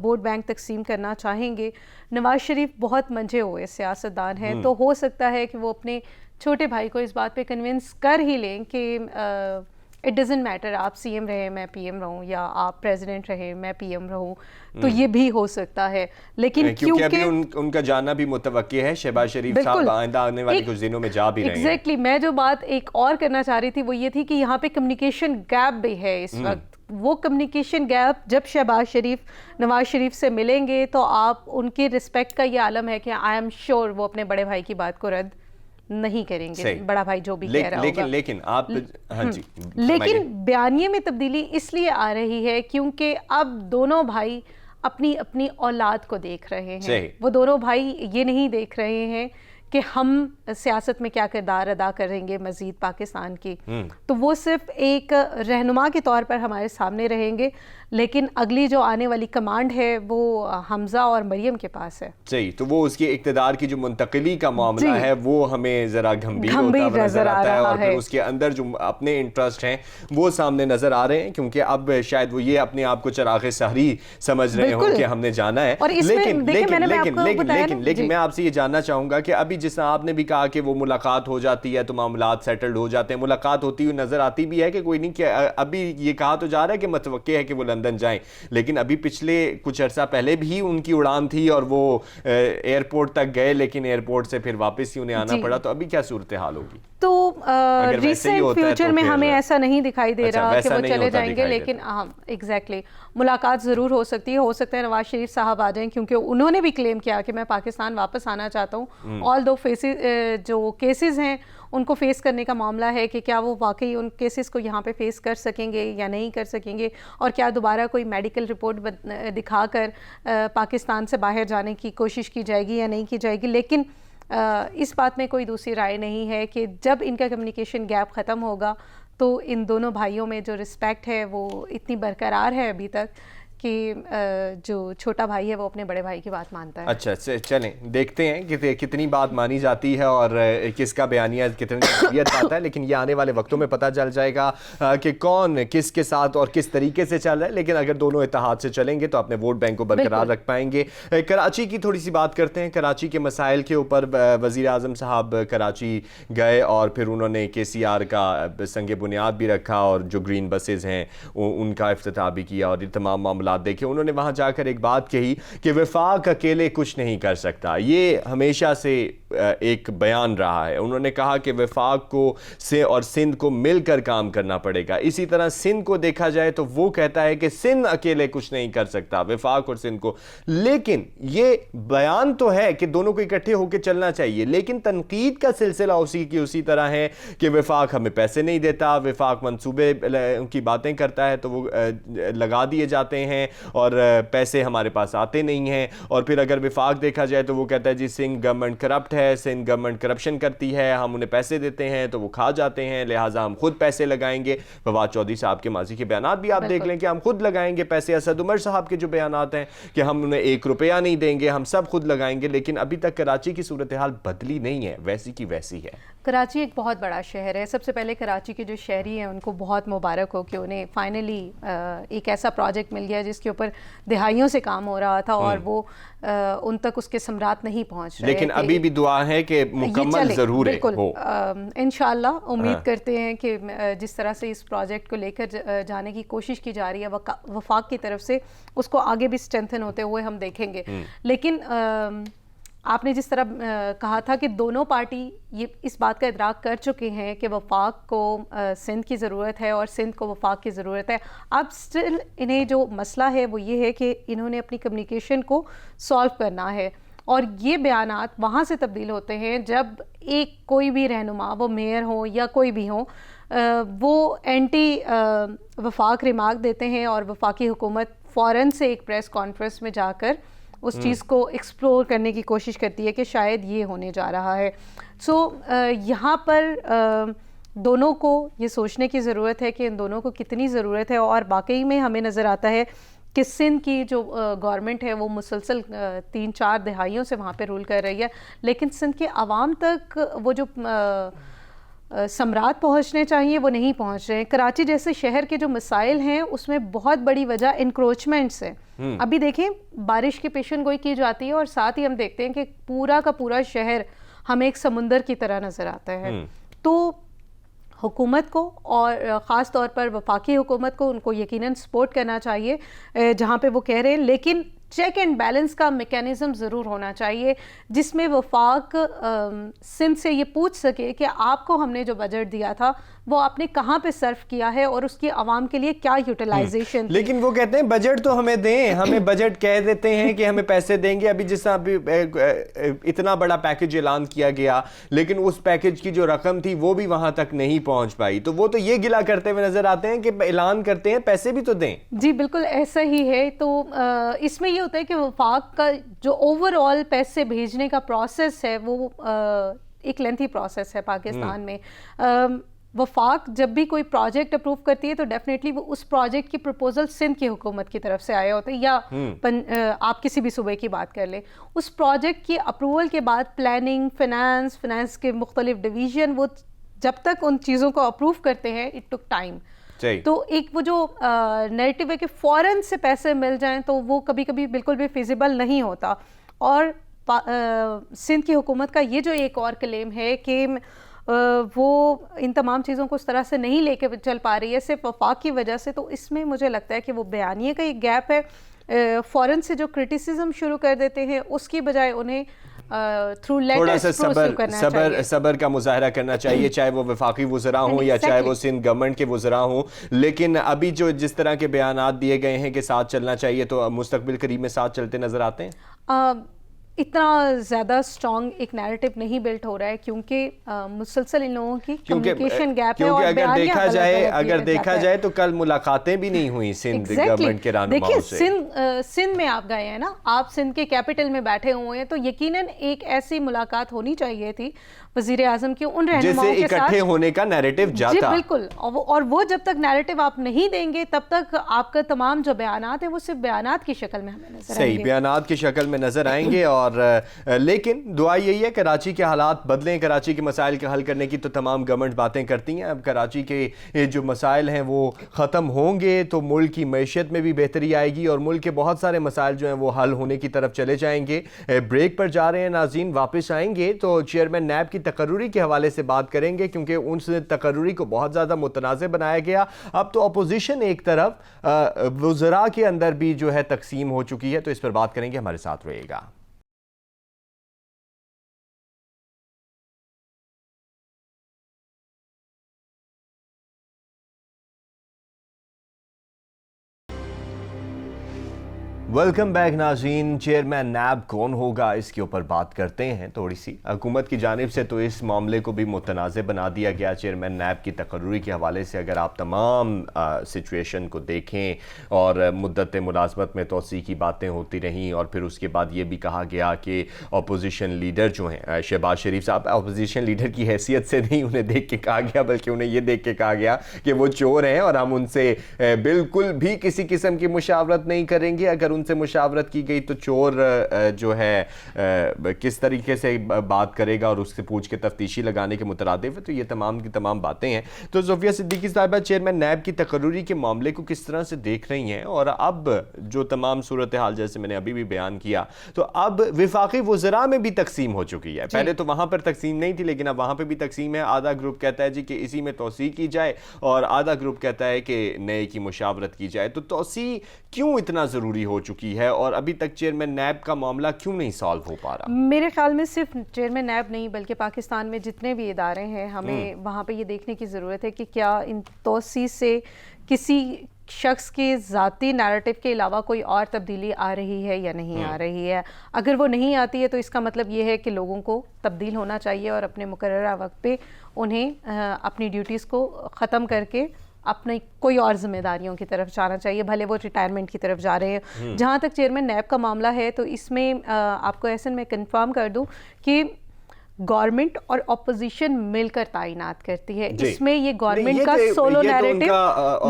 वोट बैंक तकसीम करना चाहेंगे। नवाज शरीफ बहुत मंझे हुए सियासतदान हैं, तो हो सकता है कि वो अपने छोटे भाई को इस बात पे कन्विंस कर ही लें कि इट डज़न्ट मैटर आप CM रहे मैं PM रहूं, या आप प्रेसिडेंट रहे मैं PM रहूं, तो ये भी हो सकता है। लेकिन क्योंकि अभी उनका जाना भी मुतवक्की है, शहबाज शरीफ साहब आइंदा आने वाले कुछ दिनों में जा भी रहे हैं। एग्जैक्टली, मैं जो बात एक और करना चाह रही थी वो ये थी कि यहाँ पे कम्युनिकेशन गैप भी है इस वक्त। वो कम्युनिकेशन गैप जब शहबाज शरीफ नवाज शरीफ से मिलेंगे तो आप उनकी रिस्पेक्ट का ये आलम है कि आई एम श्योर वो अपने बड़े भाई की बात को रद्द नहीं करेंगे, सही। बड़ा भाई जो भी कह रहा होगा। लेकिन आप हाँ जी, लेकिन बयानिए में तब्दीली इसलिए आ रही है क्योंकि अब दोनों भाई अपनी अपनी औलाद को देख रहे हैं। वो दोनों भाई ये नहीं देख रहे हैं कि हम सियासत में क्या किरदार अदा करेंगे मज़ीद पाकिस्तान की, तो वो सिर्फ एक रहनुमा के तौर पर हमारे सामने रहेंगे, लेकिन अगली जो आने वाली कमांड है वो हमजा और मरियम के पास है। सही, तो वो उसकी इक़्तिदार की जो मुंतकिली का मामला है वो हमें ज़रा गंभीर होता हुआ नज़र आता है, और फिर उसके अंदर जो अपने इंटरेस्ट हैं वो सामने नज़र आ रहे हैं, क्योंकि अब शायद वो ये अपने आप को चिराग़े सहरी समझ रहे हो कि हमने जाना है। लेकिन मैं आपसे ये जानना चाहूँगा कि अभी जिस आपने भी कहा कि वो मुलाकात हो जाती है तो मामलात सेटल्ड हो जाते हैं, मुलाकात होती हुई नज़र आती भी है कि कोई नहीं, कि अभी ये कहा तो जा रहा है कि मतवक्के है कि वो लंदन जाएं, लेकिन अभी पिछले कुछ अर्सा पहले भी उनकी उड़ान थी और वो एयरपोर्ट तक गए, लेकिन एयरपोर्ट से फिर वापस ही उन्हें आना पड़ा। तो अभी क्या सूरत हाल होगी? तो रिसेंट फ्यूचर में हमें ऐसा नहीं दिखाई दे रहा कि वो चले जाएंगे, लेकिन हाँ एग्जैक्टली मुलाकात ज़रूर हो सकती है। हो सकता है नवाज शरीफ साहब आ जाएं, क्योंकि उन्होंने भी क्लेम किया कि मैं पाकिस्तान वापस आना चाहता हूँ। ऑल दो जो केसेस हैं उनको फेस करने का मामला है कि क्या वो वाकई उन केसेस को यहाँ पे फेस कर सकेंगे या नहीं कर सकेंगे, और क्या दोबारा कोई मेडिकल रिपोर्ट दिखाकर पाकिस्तान से बाहर जाने की कोशिश की जाएगी या नहीं की जाएगी। लेकिन इस बात में कोई दूसरी राय नहीं है कि जब इनका कम्युनिकेशन गैप ख़त्म होगा तो इन दोनों भाइयों में जो रिस्पेक्ट है वो इतनी बरकरार है अभी तक कि जो छोटा भाई है वो अपने बड़े भाई की बात मानता है। अच्छा, चलें देखते हैं कि कितनी बात मानी जाती है और किसका बयानिया कितनी अहमियत पाता है, लेकिन ये आने वाले वक्तों में पता चल जाएगा कि कौन किसके साथ और किस तरीके से चल रहा है। लेकिन अगर दोनों इत्तेहाद से चलेंगे तो अपने वोट बैंक को बरकरार रख पाएंगे। कराची की थोड़ी सी बात करते हैं। कराची के मसाइल के ऊपर वज़ीर आज़म साहब कराची गए और फिर उन्होंने KCR का संग बुनियाद भी रखा और जो ग्रीन बसेज़ हैं उनका इफ्तिताह भी किया और ये तमाम मामला देखे। उन्होंने वहां जाकर एक बात कही कि वफाक अकेले कुछ नहीं कर सकता। ये हमेशा से एक बयान रहा है। उन्होंने कहा कि वफाक को से और सिंध को मिलकर काम करना पड़ेगा। इसी तरह सिंध को देखा जाए तो वो कहता है कि सिंध अकेले कुछ नहीं कर सकता, वफाक और सिंध को। लेकिन ये बयान तो है कि दोनों को इकट्ठे होकर चलना चाहिए, लेकिन तनकीद का सिलसिला उसी की उसी तरह है कि वफाक हमें पैसे नहीं देता, वफाक मंसूबे उनकी बातें करता है तो वो लगा दिए जाते हैं और पैसे हमारे पास आते नहीं हैं। और फिर अगर विफाक देखा जाए तो वो कहता है जी सिंध गवर्नमेंट करप्ट है, सिंध गवर्नमेंट करप्शन करती है, हम उन्हें पैसे देते हैं तो वो खा जाते हैं, लिहाजा हम खुद पैसे लगाएंगे। फवाद चौधरी साहब के माजी के बयान भी आप देख लें कि हम खुद लगाएंगे पैसे। असद उमर साहब के जो बयान हैं कि हम उन्हें 1 रुपया नहीं देंगे, हम सब खुद लगाएंगे। लेकिन अभी तक कराची की सूरत हाल बदली नहीं है, वैसी की वैसी है। कराची एक बहुत बड़ा शहर है। सबसे पहले कराची के जो शहरी हैं उनको बहुत मुबारक हो कि उन्हें फाइनली एक ऐसा प्रोजेक्ट मिल गया जिसके ऊपर दिहाइयों से काम हो रहा था और वो उन तक उसके सम्राट नहीं पहुंच रहे। लेकिन अभी भी दुआ है कि मुकम्मल ज़रूर हो। इंशाल्लाह उम्मीद करते हैं कि जिस तरह से इस प्रोजेक्ट को लेकर जाने की कोशिश की जा रही है वफाक की तरफ से, उसको आगे भी स्ट्रेंथन होते हुए हम देखेंगे। लेकिन आपने जिस तरह कहा था कि दोनों पार्टी ये इस बात का इदराक कर चुके हैं कि वफाक को सिंध की ज़रूरत है और सिंध को वफाक की ज़रूरत है। अब स्टिल इन्हें जो मसला है वो ये है कि इन्होंने अपनी कम्युनिकेशन को सॉल्व करना है, और ये बयानात वहाँ से तब्दील होते हैं जब एक कोई भी रहनुमा, वो मेयर हो या कोई भी हो, वो एंटी वफाक रिमार्क देते हैं और वफाकी हुकूमत फ़ौरन से एक प्रेस कॉन्फ्रेंस में जाकर उस चीज़ को एक्सप्लोर करने की कोशिश करती है कि शायद ये होने जा रहा है। सो यहाँ पर दोनों को ये सोचने की ज़रूरत है कि इन दोनों को कितनी ज़रूरत है। और वाकई में हमें नज़र आता है कि सिंध की जो गवर्नमेंट है वो मुसलसल 3-4 दहाइयों से वहाँ पे रूल कर रही है, लेकिन सिंध के आवाम तक वो जो सम्राट पहुंचने चाहिए वो नहीं पहुंच रहे हैं। कराची जैसे शहर के जो मसाइल हैं उसमें बहुत बड़ी वजह इंक्रोचमेंट्स है। अभी देखें बारिश की पेशन गोई की जाती है और साथ ही हम देखते हैं कि पूरा का पूरा शहर हमें एक समुंदर की तरह नज़र आता है। तो हुकूमत को और ख़ास तौर पर वफाकी हुकूमत को उनको यकीनन सपोर्ट करना चाहिए जहाँ पे वो कह रहे हैं, लेकिन चेक एंड बैलेंस का मेकैनिज़्म ज़रूर होना चाहिए जिसमें वफाक सिंध से ये पूछ सके कि आपको हमने जो बजट दिया था वो आपने कहाँ पे सर्व किया है और उसकी आवाम के लिए क्या यूटिलाइजेशन। लेकिन वो कहते हैं बजट तो हमें दें, हमें बजट कह देते हैं कि हमें पैसे देंगे। अभी जिस अभी इतना बड़ा पैकेज ऐलान किया गया, लेकिन उस पैकेज की जो रकम थी वो भी वहां तक नहीं पहुंच पाई, तो वो तो ये गिला करते हुए नजर आते हैं कि ऐलान करते हैं पैसे भी तो दें। जी बिल्कुल ऐसा ही है। तो इसमें ये होता है कि वफाक का जो ओवरऑल पैसे भेजने का प्रोसेस है वो एक लेंथी प्रोसेस है पाकिस्तान में। वफाक जब भी कोई प्रोजेक्ट अप्रूव करती है तो डेफिनेटली वो उस प्रोजेक्ट की प्रपोजल सिंध की हुकूमत की तरफ से आया होता है, या आप किसी भी सूबे की बात कर ले। उस प्रोजेक्ट की अप्रूवल के बाद प्लानिंग, फिनेंस के मुख्तलिफ डिवीजन वो जब तक उन चीज़ों को अप्रूव करते हैं, इट टुक टाइम। तो एक वो जो नैरेटिव है कि फ़ौरन से पैसे मिल जाएं, तो वो कभी कभी बिल्कुल भी फिजिबल नहीं होता। और सिंध की हुकूमत का ये जो एक और क्लेम है कि वो इन तमाम चीज़ों को उस तरह से नहीं लेके चल पा रही है सिर्फ वफाक की वजह से, तो इसमें मुझे लगता है कि वो बयानिए का एक गैप है। फ़ौरन से जो क्रिटिसिज्म शुरू कर देते हैं उसकी बजाय उन्हें थ्रू लेटर्स सबर का मुजाहरा करना चाहिए, चाहे वो वफाकी वज़रा हों या चाहे वो सिंध गवर्नमेंट के वज़रा हों। लेकिन अभी जो जिस तरह के बयानात दिए गए हैं कि साथ चलना चाहिए, तो मुस्तकबिल करीब में साथ चलते नजर आते हैं। इतना ज़्यादा स्ट्रॉन्ग एक नैरेटिव नहीं बिल्ट हो रहा है, क्योंकि मुसलसल इन लोगों की कम्युनिकेशन गैप है। और अगर देखा जाए तो कल मुलाकातें भी नहीं हुई सिंध गवर्नमेंट के रहनुमाओं से। देखिए सिंध में आप गए हैं ना, आप सिंध के कैपिटल में बैठे हुए हैं, तो यकीनन एक ऐसी मुलाकात होनी चाहिए थी वजीर आजम की उन रहनुमाओं के साथ, इकट्ठे होने का नैरेटिव जाता। बिल्कुल। और वो जब तक नैरेटिव आप नहीं देंगे तब तक आपका तमाम जो बयानात है वो सिर्फ बयानात की शक्ल में हमें नजर आएंगे। बयानात की शक्ल में नजर आएंगे। और लेकिन दुआ यही है कराची के हालात बदलें, कराची के मसाइल के हल करने की तो तमाम गवर्नमेंट बातें करती हैं। अब कराची के जो मसाइल हैं वो ख़त्म होंगे तो मुल्क की मैशियत में भी बेहतरी आएगी और मुल्क के बहुत सारे मसाइल जो हैं वो हल होने की तरफ चले जाएंगे। ब्रेक पर जा रहे हैं नाज़रीन, वापस आएंगे तो चेयरमैन नैब की तकर्रुरी के हवाले से बात करेंगे, क्योंकि उस तकर्रुरी को बहुत ज़्यादा मुतनाज़ बनाया गया। अब तो अपोजिशन एक तरफ वज़रा के अंदर भी जो है तकसीम हो चुकी है, तो इस पर बात करेंगे, हमारे साथ रहिएगा। वेलकम बैक नाज़रीन। चेयरमैन नैब कौन होगा, इसके ऊपर बात करते हैं थोड़ी सी। हुकूमत की जानिब से तो इस मामले को भी मुतनाज़ बना दिया गया चेयरमैन नैब की तकर्रुरी के हवाले से। अगर आप तमाम सिचुएशन को देखें और मुद्दत मुलाजमत में तोसी की बातें होती रहीं, और फिर उसके बाद ये भी कहा गया कि अपोजिशन लीडर जो हैं शहबाज शरीफ साहब, अपोजिशन लीडर की हैसियत से नहीं उन्हें देख के कहा गया, बल्कि उन्हें ये देख के कहा गया कि वो चोर हैं और हम उनसे बिल्कुल भी किसी किस्म की मुशावरत नहीं करेंगे। अगर उनसे मुशावरत की गई तो चोर जो है किस तरीके से बात करेगा और उससे पूछ के तफ्तीशी लगाने के मुतरादिफ है। तो ये तमाम की तमाम बातें हैं। तो ज़ोफिया सिद्दीकी साहिबा, चेयरमैन नैब की तकर्रुरी के मामले को किस तरह से देख रही हैं? और अब जो तमाम सूरत हाल जैसे मैंने अभी भी बयान किया, तो अब विफाकी वज़रा में भी तकसीम हो चुकी है। पहले तो वहां पर तकसीम नहीं थी, लेकिन अब वहां पर भी तकसीम है। आधा ग्रुप कहता है जी कि इसी में तोसी की जाए और आधा ग्रुप कहता है कि नए की मुशावरत की जाए। तो तोसी क्यों इतना ज़रूरी हो चुकी है और अभी तक चेयरमैन नैब का मामला क्यों नहीं सॉल्व हो पा रहा? मेरे ख्याल में सिर्फ चेयरमैन नैब नहीं बल्कि पाकिस्तान में जितने भी इदारे हैं, हमें वहाँ पे ये देखने की ज़रूरत है कि क्या इन तोसी से किसी शख्स के ज़ाती नैरेटिव के अलावा कोई और तब्दीली आ रही है या नहीं आ रही है। अगर वो नहीं आती है तो इसका मतलब ये है कि लोगों को तब्दील होना चाहिए और अपने मुकर्ररा वक्त पे उन्हें अपनी ड्यूटीज़ को ख़त्म करके अपनी कोई और जिम्मेदारियों की तरफ जाना चाहिए, भले वो रिटायरमेंट की तरफ जा रहे हैं। जहाँ तक चेयरमैन नैब का मामला है तो इसमें आपको ऐसे मैं कंफर्म कर दूं कि गवर्नमेंट और अपोजिशन मिलकर ताइनात करती है। इसमें ये गवर्नमेंट का सोलो नैरेटिव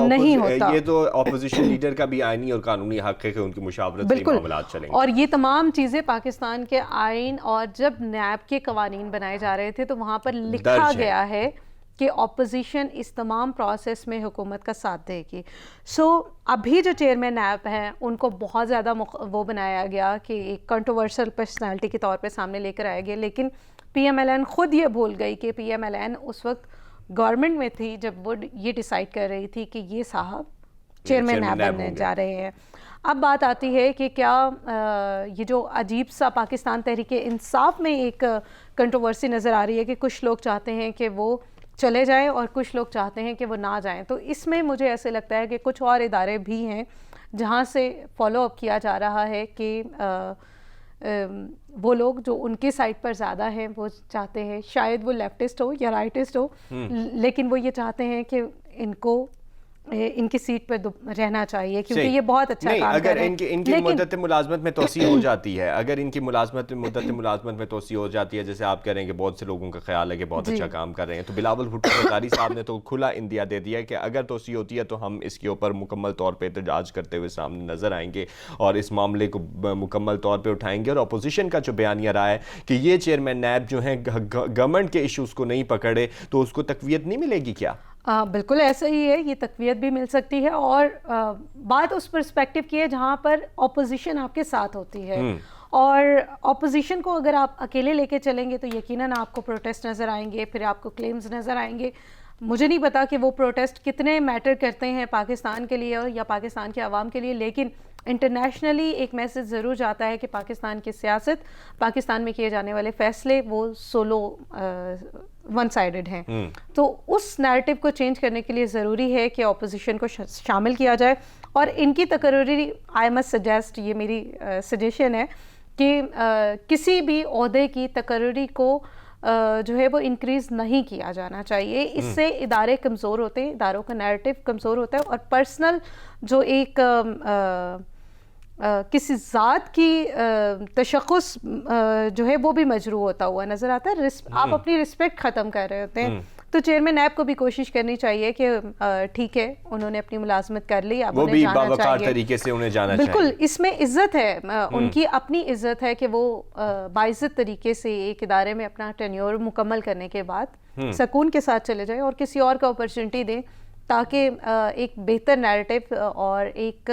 नहीं होता। ये तो अपोजिशन लीडर का भी आईनी और कानूनी हक है कि उनकी मुशावरत से मामलात चलेंगे। और ये तमाम चीज़ें पाकिस्तान के आइन और जब नैब के कवानीन बनाए जा रहे थे तो वहाँ पर लिखा गया है कि ऑपोजिशन इस तमाम प्रोसेस में हुकूमत का साथ देगी। अभी जो चेयरमैन नैब हैं उनको बहुत ज़्यादा वो बनाया गया कि एक कंट्रोवर्शियल पर्सनालिटी के तौर पे सामने लेकर आया गया, लेकिन PMLN खुद ये भूल गई कि PMLN उस वक्त गवर्नमेंट में थी जब वो ये डिसाइड कर रही थी कि ये साहब चेयरमैन नैब बनने जा रहे हैं। अब बात आती है कि क्या ये जो अजीब सा पाकिस्तान तहरीक इंसाफ में एक कंट्रोवर्सी नज़र आ रही है कि कुछ लोग चाहते हैं कि वो चले जाएं और कुछ लोग चाहते हैं कि वो ना जाएं। तो इसमें मुझे ऐसे लगता है कि कुछ और इदारे भी हैं जहां से फॉलो अप किया जा रहा है कि वो लोग जो उनकी साइड पर ज़्यादा हैं वो चाहते हैं, शायद वो लेफ्टिस्ट हो या राइटिस्ट हो, लेकिन वो ये चाहते हैं कि इनकी सीट पर रहना चाहिए क्योंकि ये बहुत अच्छा काम अगर कर रहे हैं। इनकी मुद्दत मुलाजमत में तोसी हो जाती है, अगर इनकी मुद्दत मुलाजमत में तोसी हो जाती है, जैसे आप कह रहे हैं कि बहुत से लोगों का ख्याल है कि बहुत अच्छा काम कर रहे हैं, तो बिलावल भुट्टो ज़रदारी साहब ने तो खुला इंदिया दे दिया कि अगर तोसी होती है तो हम इसके ऊपर मुकम्मल तौर पर एहतजाज करते हुए सामने नजर आएंगे और इस मामले को मुकम्मल तौर पर उठाएंगे। और अपोजिशन का जो बयानिया रहा है कि ये चेयरमैन नैब जो है गवर्नमेंट के इशूज़ को नहीं पकड़े तो उसको तकवीत नहीं मिलेगी क्या? बिल्कुल ऐसा ही है, ये तकवीत भी मिल सकती है और बात उस पर्सपेक्टिव की है जहाँ पर ऑपोजिशन आपके साथ होती है। और ऑपोजिशन को अगर आप अकेले लेके चलेंगे तो यकीनन आपको प्रोटेस्ट नज़र आएंगे, फिर आपको क्लेम्स नज़र आएंगे। मुझे नहीं पता कि वो प्रोटेस्ट कितने मैटर करते हैं पाकिस्तान के लिए या पाकिस्तान के आवाम के लिए, लेकिन इंटरनेशनली एक मैसेज ज़रूर जाता है कि पाकिस्तान की सियासत, पाकिस्तान में किए जाने वाले फ़ैसले वो सोलो वन साइडेड हैं। तो उस नैरेटिव को चेंज करने के लिए ज़रूरी है कि ऑपोजिशन को शामिल किया जाए। और इनकी तकर्री, आई मस्ट सजेस्ट, ये मेरी सजेशन है कि किसी भी ओहदे की तकर्री को जो है वो इंक्रीज़ नहीं किया जाना चाहिए। इससे इदारे कमज़ोर होते हैं, इदारों का नैरेटिव कमज़ोर होता है और पर्सनल जो एक किसी ज़ात की तशख़्ख़ुस जो है वो भी मजरू होता हुआ नज़र आता है। आप अपनी रिस्पेक्ट ख़त्म कर रहे होते हैं। तो चेयरमैन नैब को भी कोशिश करनी चाहिए कि ठीक है, उन्होंने अपनी मुलाजमत कर ली, अब उन्हें जाना चाहिए, तरीके से उन्हें जाना बिल्कुल चाहिए। इसमें इज्जत है, उनकी अपनी इज्जत है कि वो बाइज्जत तरीके से एक इदारे में अपना टेन्योर मुकम्मल करने के बाद सुकून के साथ चले जाएं और किसी और को अपॉर्चुनिटी दें ताकि एक बेहतर नैरेटिव और एक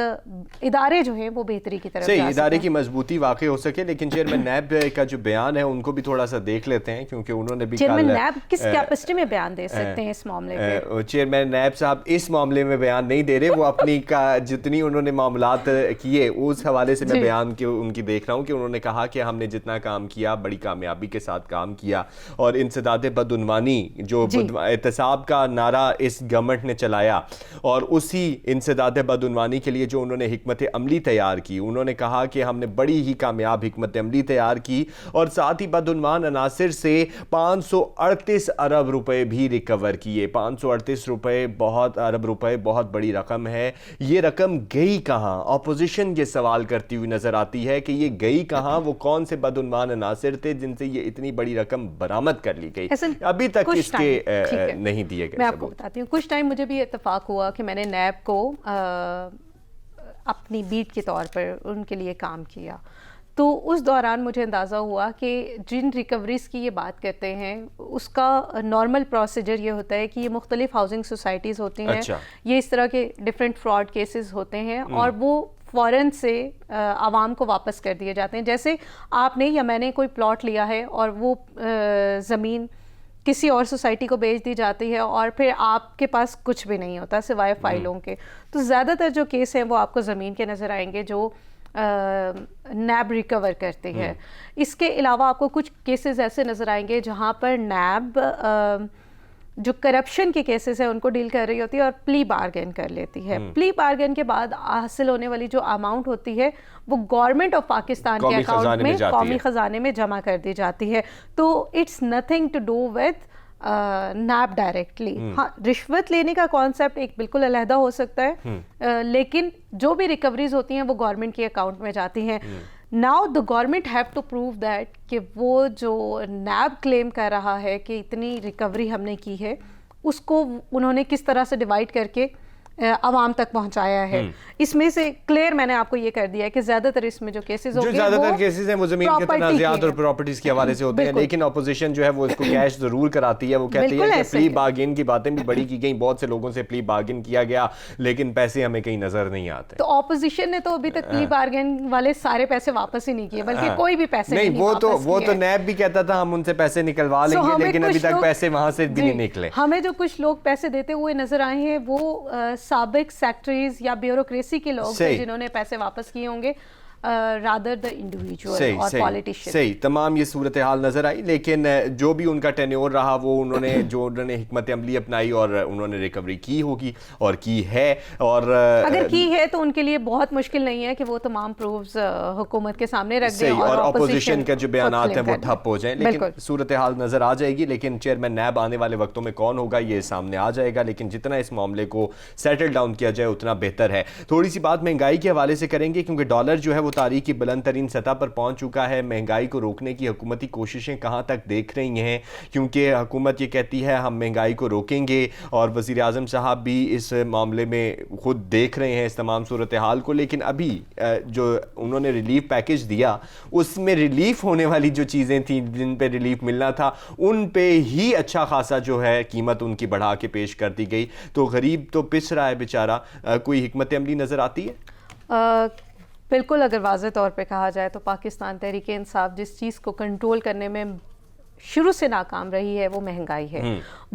इदारे जो हैं वो बेहतरी की तरफ जा सकें, इदारे की मजबूती वाकई हो सके। लेकिन चेयरमैन नैब का जो बयान है उनको भी थोड़ा सा देख लेते हैं क्योंकि उन्होंने भी चेयरमैन नैब किस कैपेसिटी में बयान दे सकते हैं इस मामले पे? चेयरमैन नैब साहब इस मामले में बयान नहीं दे रहे, वो अपनी का जितनी उन्होंने मामलात किए उस हवाले से मैं बयान की उनकी देख रहा हूँ कि उन्होंने कहा कि हमने जितना काम किया बड़ी कामयाबी के साथ काम किया और इंसदाद बदउनवानी जो एहतसाब का नारा इस गवर्नमेंट ने चलाया और उसी इंसदाद बदउनवानी के लिए जो उन्होंने हिकमत अमली तैयार की, उन्होंने कहा कि हमने बड़ी ही कामयाब हिकमत अमली तैयार की और साथ ही बदउनवान अनासिर से 538 अरब रुपए भी रिकवर किए। 538 अरब रुपए बहुत बड़ी रकम है। ये रकम गई कहाँ? ऑपोजिशन ये सवाल करती हुई नजर आती है कि ये गई कहाँ, वो कौन से बदउनवान अनासिर थे जिनसे ये इतनी बड़ी रकम बरामद कर ली गई? अभी तक इसके नहीं दिए गए। मैं आपको बताती हूँ, कुछ टाइम मुझे भी इत्तेफाक हुआ कि मैंने नैब को अपनी बीट के तौर पर उनके लिए काम किया। तो उस दौरान मुझे अंदाज़ा हुआ कि जिन रिकवरीज़ की ये बात करते हैं उसका नॉर्मल प्रोसीजर ये होता है कि ये मुख्तलिफ हाउसिंग सोसाइटीज़ होती हैं, ये इस तरह के डिफरेंट फ्रॉड केसेस होते हैं और वो फ़ौरन से आवाम को वापस कर दिए जाते हैं। जैसे आपने या मैंने कोई प्लॉट लिया है और वो ज़मीन किसी और सोसाइटी को बेच दी जाती है और फिर आपके पास कुछ भी नहीं होता सिवाय फाइलों के। तो ज़्यादातर जो केस हैं वो आपको ज़मीन के नज़र आएंगे जो नैब रिकवर करती है। इसके अलावा आपको कुछ केसेस ऐसे नज़र आएंगे जहाँ पर नैब जो करप्शन के केसेस हैं उनको डील कर रही होती है और प्ली बार्गेन कर लेती है। प्ली बार्गेन के बाद हासिल होने वाली जो अमाउंट होती है वो गवर्नमेंट ऑफ पाकिस्तान के अकाउंट में कौमी खजाने में जमा कर दी जाती है। तो it's nothing to do with NAB directly. हाँ, रिश्वत लेने का कॉन्सेप्ट एक बिल्कुल अलहदा हो सकता है, लेकिन जो भी रिकवरीज होती हैं वो गवर्नमेंट के अकाउंट में जाती हैं। Now the government have to prove that कि वो जो नैब क्लेम कर रहा है कि इतनी रिकवरी हमने की है उसको उन्होंने किस तरह से डिवाइड करके आवाम तक पहुंचाया है। इसमें से क्लियर मैंने आपको ये कर दिया है कि ज्यादातर इसमें जो केसेस होते हैं, ज्यादातर केसेस हैं वो जमीन के तनाज़ात और प्रॉपर्टीज के हवाले से होते हैं, लेकिन ऑपोजिशन जो है वो इसको कैश जरूर कराती है। वो कहती है कि प्ली बार्गेन की बातें भी बड़ी की गई, बहुत से लोगों से प्ली बार्गेन किया गया लेकिन पैसे हमें कहीं नजर नहीं आते। तो ऑपोजिशन ने तो अभी तक प्ली बार्गेन वाले सारे पैसे वापस ही नहीं किए, बल्कि कोई भी पैसे नहीं। वो तो नैब भी कहता था हम उनसे पैसे निकलवा लेंगे, लेकिन अभी तक पैसे वहां से भी नहीं निकले। हमें जो कुछ लोग पैसे देते हुए नजर आए हैं वो साबिक सेक्रेटरीज या ब्यूरोक्रेसी के लोग हैं जिन्होंने पैसे वापस किए होंगे। रादर द इंडिविजुअल सही और सही पॉलिटिशियन। सही तमाम ये सूरत हाल नजर आई, लेकिन जो भी उनका टेन्योर रहा वो उन्होंने हिकमत अमली अपनाई और उन्होंने रिकवरी की होगी और की है। और अगर की है तो उनके लिए बहुत मुश्किल नहीं है कि वो तमाम प्रूफ्स हुकूमत के सामने रख दें और अपोजिशन के जो बयान खुद हैं वो claim कर ठप हो जाएं। लेकिन सूरत हाल नजर आ जाएगी, लेकिन चेयरमैन नैब आने वाले वक्तों में कौन होगा ये सामने आ जाएगा। लेकिन जितना इस मामले को सेटल डाउन किया जाए उतना बेहतर है। थोड़ी सी बात महंगाई के हवाले से करेंगे, क्योंकि डॉलर जो है वो तारीख की बुलंद तरीन सतह पर पहुंच चुका है। महंगाई को रोकने की हुकूमती कोशिशें कहां तक देख रही हैं, क्योंकि हुकूमत ये कहती है हम महंगाई को रोकेंगे और वज़ीर आज़म साहब भी इस मामले में खुद देख रहे हैं इस तमाम सूरत हाल को। लेकिन अभी जो उन्होंने रिलीफ पैकेज दिया उसमें रिलीफ होने वाली जो चीज़ें थी, जिन पे रिलीफ मिलना था, उन पे ही अच्छा खासा जो है कीमत उनकी बढ़ा के पेश कर दी गई। तो गरीब तो पिस रहा है बेचारा। कोई हिकमत अमली नज़र आती है? बिल्कुल, अगर वाज़े तौर पे कहा जाए तो पाकिस्तान तहरीक इंसाफ जिस चीज़ को कंट्रोल करने में शुरू से नाकाम रही है वो महंगाई है।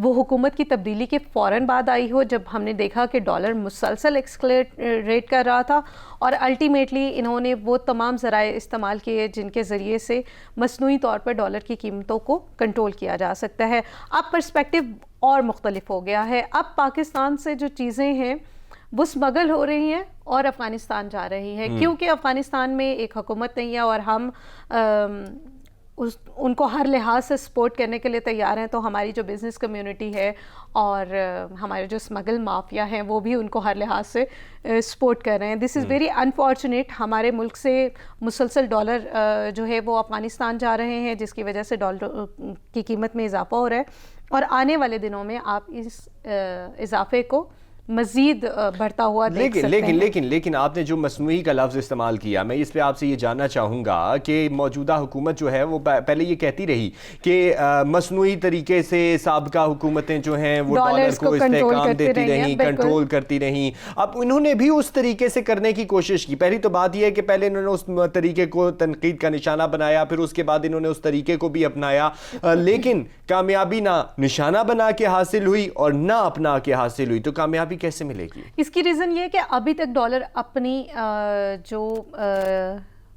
वो हुकूमत की तब्दीली के फ़ौरन बाद आई हो, जब हमने देखा कि डॉलर मुसलसल एक्सलेट कर रहा था और अल्टीमेटली इन्होंने वो तमाम ज़राए इस्तेमाल किए जिनके ज़रिए से मसनूई तौर पर डॉलर की कीमतों को कंट्रोल किया जा सकता है। अब पर्सपेक्टिव और मुख्तलिफ हो गया है। अब पाकिस्तान से जो चीज़ें हैं वो स्मगल हो रही हैं और अफ़गानिस्तान जा रही है, क्योंकि अफ़गानिस्तान में एक हुकूमत नहीं है और हम उनको हर लिहाज से सपोर्ट करने के लिए तैयार हैं। तो हमारी जो बिज़नेस कम्युनिटी है और हमारे जो स्मगल माफिया हैं वो भी उनको हर लिहाज से सपोर्ट कर रहे हैं। This is very unfortunate. हमारे मुल्क से मुसलसल डॉलर जो है वो अफ़गानिस्तान जा रहे हैं, जिसकी वजह से डॉलर की कीमत में इजाफा हो रहा है और आने वाले दिनों में आप इस इजाफे को मजीद बढ़ता हुआ देख सकते हैं। लेकिन आपने जो मसनूई का लफ्ज़ इस्तेमाल किया, मैं इस पे आपसे ये जानना चाहूँगा कि मौजूदा हुकूमत जो है वो पहले ये कहती रही कि मसनूई तरीके से साबिका हुकूमतें जो हैं वो डॉलर को इस्तेकाम देती रहीं, कंट्रोल करती रहीं। अब इन्होंने भी उस तरीके से करने की कोशिश की। पहली तो बात यह है कि पहले इन्होंने उस तरीके को तनकीद का निशाना बनाया, फिर उसके बाद इन्होंने उस तरीके को भी अपनाया, लेकिन कामयाबी ना निशाना बना के हासिल हुई और ना अपना के हासिल हुई। तो कामयाबी कैसे मिलेगी? इसकी रीज़न ये है कि अभी तक डॉलर अपनी जो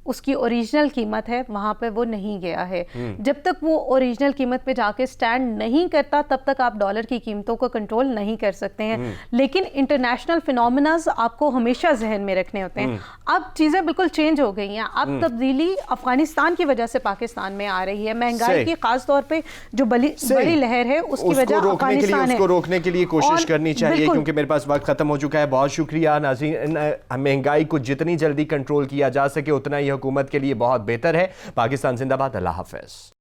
उसकी ओरिजिनल कीमत है वहाँ पे वो नहीं गया है। जब तक वो ओरिजिनल कीमत पे जाके स्टैंड नहीं करता तब तक आप डॉलर की कीमतों को कंट्रोल नहीं कर सकते हैं। लेकिन इंटरनेशनल फिनोमेनास आपको हमेशा जहन में रखने होते हैं। अब चीज़ें बिल्कुल चेंज हो गई हैं। अब तब्दीली अफगानिस्तान की वजह से पाकिस्तान में आ रही है। महंगाई की खास तौर पे जो बड़ी लहर है उसकी वजह अफगानिस्तान है। उसको रोकने के लिए कोशिश करनी चाहिए, क्योंकि मेरे पास वक्त खत्म हो चुका है। बहुत शुक्रिया नाज़रीन। महंगाई को जितनी जल्दी कंट्रोल किया जा सके उतना ही हुकूमत के लिए बहुत बेहतर है। पाकिस्तान जिंदाबाद। अल्लाह हाफ़िज़।